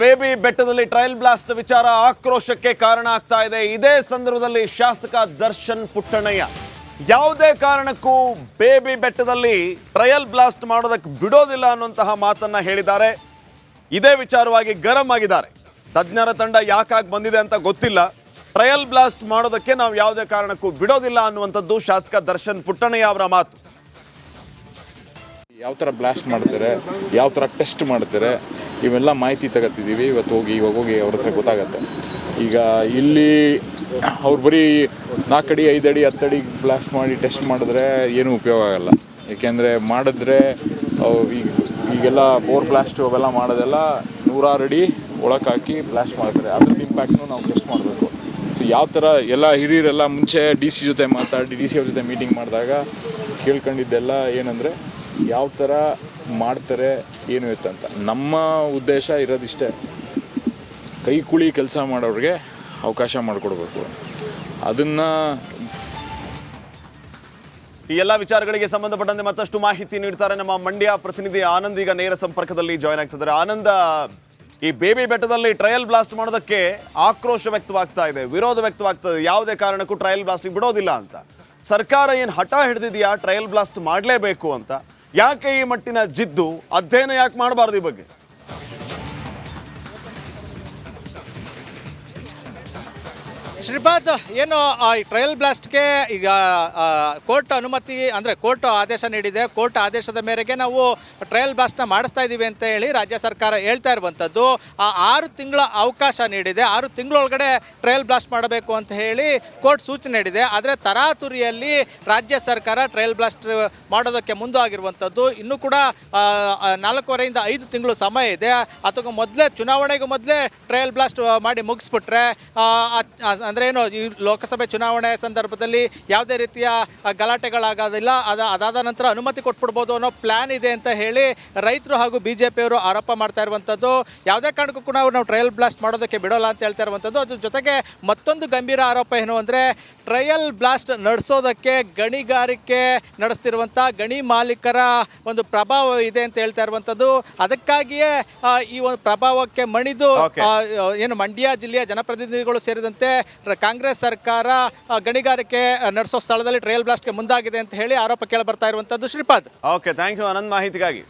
Baby ಬೆಟ್ಟದಲ್ಲಿ trial blast ವಿಚಾರ ಆಕ್ರೋಶಕ್ಕೆ ಕಾರಣ ಆಗ್ತಾ ಇದೆ. ಇದೇ ಸಂದರ್ಭದಲ್ಲಿ ಶಾಸಕ ದರ್ಶನ್ ಪುಟ್ಟಣ್ಣಯ್ಯ ಯಾವುದೇ ಕಾರಣಕ್ಕೂ ಬೇಬಿ ಬೆಟ್ಟದಲ್ಲಿ ಟ್ರಯಲ್ ಬ್ಲಾಸ್ಟ್ ಮಾಡೋದಕ್ಕೆ ಬಿಡೋದಿಲ್ಲ ಅನ್ನುವಂತಹ ಮಾತನ್ನ ಹೇಳಿದ್ದಾರೆ. ಇದೇ ವಿಚಾರವಾಗಿ ಗರಂ ಆಗಿದ್ದಾರೆ. ತಜ್ಞರ ತಂಡ ಯಾಕಾಗಿ ಬಂದಿದೆ ಅಂತ ಗೊತ್ತಿಲ್ಲ, ಟ್ರಯಲ್ ಬ್ಲಾಸ್ಟ್ ಮಾಡೋದಕ್ಕೆ ನಾವು ಯಾವುದೇ ಕಾರಣಕ್ಕೂ ಬಿಡೋದಿಲ್ಲ ಅನ್ನುವಂಥದ್ದು ಶಾಸಕ ದರ್ಶನ್ ಪುಟ್ಟಣ್ಣಯ್ಯ ಅವರ ಮಾತು. ಯಾವ ಥರ ಬ್ಲಾಸ್ಟ್ ಮಾಡ್ತಾರೆ, ಯಾವ ಥರ ಟೆಸ್ಟ್ ಮಾಡ್ತಾರೆ, ಇವೆಲ್ಲ ಮಾಹಿತಿ ತಗೋತಿದ್ದೀವಿ. ಇವಾಗ ಹೋಗಿ ಅವ್ರ ಹತ್ರ ಗೊತ್ತಾಗತ್ತೆ. ಈಗ ಇಲ್ಲಿ ಅವ್ರು ಬರೀ 4 ಅಡಿ 5 ಅಡಿ 10 ಅಡಿ ಬ್ಲಾಸ್ಟ್ ಮಾಡಿ ಟೆಸ್ಟ್ ಮಾಡಿದ್ರೆ ಏನೂ ಉಪಯೋಗ ಆಗಲ್ಲ. ಏಕೆಂದರೆ ಮಾಡಿದ್ರೆ ಈಗೆಲ್ಲ ಬೋರ್ ಬ್ಲಾಸ್ಟ್ ಅವೆಲ್ಲ ಮಾಡೋದೆಲ್ಲ 100 ಅಡಿ ಒಳಕ್ಕೆ ಹಾಕಿ ಬ್ಲಾಸ್ಟ್ ಮಾಡ್ತಾರೆ. ಅದ್ರದ್ದು ಇಂಪ್ಯಾಕ್ಟ್ನು ನಾವು ಟೆಸ್ಟ್ ಮಾಡಬೇಕು. ಸೊ ಯಾವ ಥರ ಎಲ್ಲ ಹಿರಿಯರೆಲ್ಲ ಮುಂಚೆ ಡಿ ಸಿ ಜೊತೆ ಮಾತಾಡಿ ಡಿ ಸಿ ಅವ್ರ ಜೊತೆ ಮೀಟಿಂಗ್ ಮಾಡಿದಾಗ ಕೇಳ್ಕೊಂಡಿದ್ದೆಲ್ಲ ಏನಂದರೆ ಯಾವ ಥರ ಮಾಡ್ತಾರೆ ಏನು ಇತ್ತಂತ. ನಮ್ಮ ಉದ್ದೇಶ ಇರೋದಿಷ್ಟೇ, ಕೈ ಕೂಲಿ ಕೆಲಸ ಮಾಡೋರಿಗೆ ಅವಕಾಶ ಮಾಡಿಕೊಡ್ಬೇಕು. ಅದನ್ನು ಈ ಎಲ್ಲ ವಿಚಾರಗಳಿಗೆ ಸಂಬಂಧಪಟ್ಟಂತೆ ಮತ್ತಷ್ಟು ಮಾಹಿತಿ ನೀಡ್ತಾರೆ ನಮ್ಮ ಮಂಡ್ಯ ಪ್ರತಿನಿಧಿ ಆನಂದ್. ಈಗ ನೇರ ಸಂಪರ್ಕದಲ್ಲಿ ಜಾಯ್ನ್ ಆಗ್ತಿದ್ದಾರೆ. ಆನಂದ, ಈ ಬೇಬಿ ಬೆಟ್ಟದಲ್ಲಿ ಟ್ರಯಲ್ ಬ್ಲಾಸ್ಟ್ ಮಾಡೋದಕ್ಕೆ ಆಕ್ರೋಶ ವ್ಯಕ್ತವಾಗ್ತಾ ಇದೆ, ವಿರೋಧ ವ್ಯಕ್ತವಾಗ್ತದೆ. ಯಾವುದೇ ಕಾರಣಕ್ಕೂ ಟ್ರಯಲ್ ಬ್ಲಾಸ್ಟಿಗೆ ಬಿಡೋದಿಲ್ಲ ಅಂತ ಸರ್ಕಾರ ಏನು ಹಠ ಹಿಡಿದಿದೆಯಾ ಟ್ರಯಲ್ ಬ್ಲಾಸ್ಟ್ ಮಾಡಲೇಬೇಕು ಅಂತ? ಯಾಕೆ ಈ ಮಟ್ಟಿನ ಜಿದ್ದು? ಅಧ್ಯಯನ ಯಾಕೆ ಮಾಡಬಾರ್ದು ಈ ಬಗ್ಗೆ? ಶ್ರೀಪಾದ್, ಏನು ಈ ಟ್ರಯಲ್ ಬ್ಲಾಸ್ಟ್ಗೆ ಈಗ ಕೋರ್ಟ್ ಅನುಮತಿ ಅಂದರೆ ಕೋರ್ಟ್ ಆದೇಶ ನೀಡಿದೆ. ಕೋರ್ಟ್ ಆದೇಶದ ಮೇರೆಗೆ ನಾವು ಟ್ರಯಲ್ ಬ್ಲಾಸ್ಟ್ನ ಮಾಡಿಸ್ತಾ ಇದ್ದೀವಿ ಅಂತ ಹೇಳಿ ರಾಜ್ಯ ಸರ್ಕಾರ ಹೇಳ್ತಾ ಇರುವಂಥದ್ದು. ಆ 6 ತಿಂಗಳ ಅವಕಾಶ ನೀಡಿದೆ. 6 ತಿಂಗಳೊಳಗಡೆ ಟ್ರಯಲ್ ಬ್ಲಾಸ್ಟ್ ಮಾಡಬೇಕು ಅಂತ ಹೇಳಿ ಕೋರ್ಟ್ ಸೂಚನೆ ನೀಡಿದೆ. ಆದರೆ ತರಾತುರಿಯಲ್ಲಿ ರಾಜ್ಯ ಸರ್ಕಾರ ಟ್ರಯಲ್ ಬ್ಲಾಸ್ಟ್ ಮಾಡೋದಕ್ಕೆ ಮುಂದಾಗಿರುವಂಥದ್ದು. ಇನ್ನೂ ಕೂಡ 4.5 ರಿಂದ 5 ತಿಂಗಳು ಸಮಯ ಇದೆ. ಅಥವಾ ಚುನಾವಣೆಗೂ ಮೊದಲೇ ಟ್ರಯಲ್ ಬ್ಲಾಸ್ಟ್ ಮಾಡಿ ಮುಗಿಸ್ಬಿಟ್ರೆ ಅಂದ್ರೇನು ಈ ಲೋಕಸಭೆ ಚುನಾವಣೆ ಸಂದರ್ಭದಲ್ಲಿ ಯಾವುದೇ ರೀತಿಯ ಗಲಾಟೆಗಳಾಗೋದಿಲ್ಲ. ಅದಾದ ನಂತರ ಅನುಮತಿ ಕೊಟ್ಬಿಡ್ಬೋದು ಅನ್ನೋ ಪ್ಲಾನ್ ಇದೆ ಅಂತ ಹೇಳಿ ರೈತರು ಹಾಗೂ ಬಿಜೆಪಿಯವರು ಆರೋಪ ಮಾಡ್ತಾ ಇರುವಂಥದ್ದು. ಯಾವುದೇ ಕಾರಣಕ್ಕೂ ಕೂಡ ನಾವು ಟ್ರಯಲ್ ಬ್ಲಾಸ್ಟ್ ಮಾಡೋದಕ್ಕೆ ಬಿಡೋಲ್ಲ ಅಂತ ಹೇಳ್ತಾ ಇರುವಂಥದ್ದು. ಅದ್ರ ಜೊತೆಗೆ ಮತ್ತೊಂದು ಗಂಭೀರ ಆರೋಪ ಏನು ಅಂದರೆ, ಟ್ರಯಲ್ ಬ್ಲಾಸ್ಟ್ ನಡೆಸೋದಕ್ಕೆ ಗಣಿಗಾರಿಕೆ ನಡೆಸ್ತಿರುವಂಥ ಗಣಿ ಮಾಲೀಕರ ಒಂದು ಪ್ರಭಾವ ಇದೆ ಅಂತ ಹೇಳ್ತಾ ಇರುವಂಥದ್ದು. ಅದಕ್ಕಾಗಿಯೇ ಈ ಒಂದು ಪ್ರಭಾವಕ್ಕೆ ಮಣಿದು ಏನು ಮಂಡ್ಯ ಜಿಲ್ಲೆಯ ಜನಪ್ರತಿನಿಧಿಗಳು ಸೇರಿದಂತೆ ಕಾಂಗ್ರೆಸ್ ಸರ್ಕಾರ ಗಣಿಗಾರಿಕೆ ನಡೆಸೋ ಸ್ಥಳದಲ್ಲಿ ಟ್ರಯಲ್ ಬ್ಲಾಸ್ಟ್ಗೆ ಮುಂದಾಗಿದೆ ಅಂತ ಹೇಳಿ ಆರೋಪ ಕೇಳಿ ಬರ್ತಾ ಇರುವಂಥದ್ದು. Shripad, okay, thank you Anand ಮಾಹಿತಿಗಾಗಿ.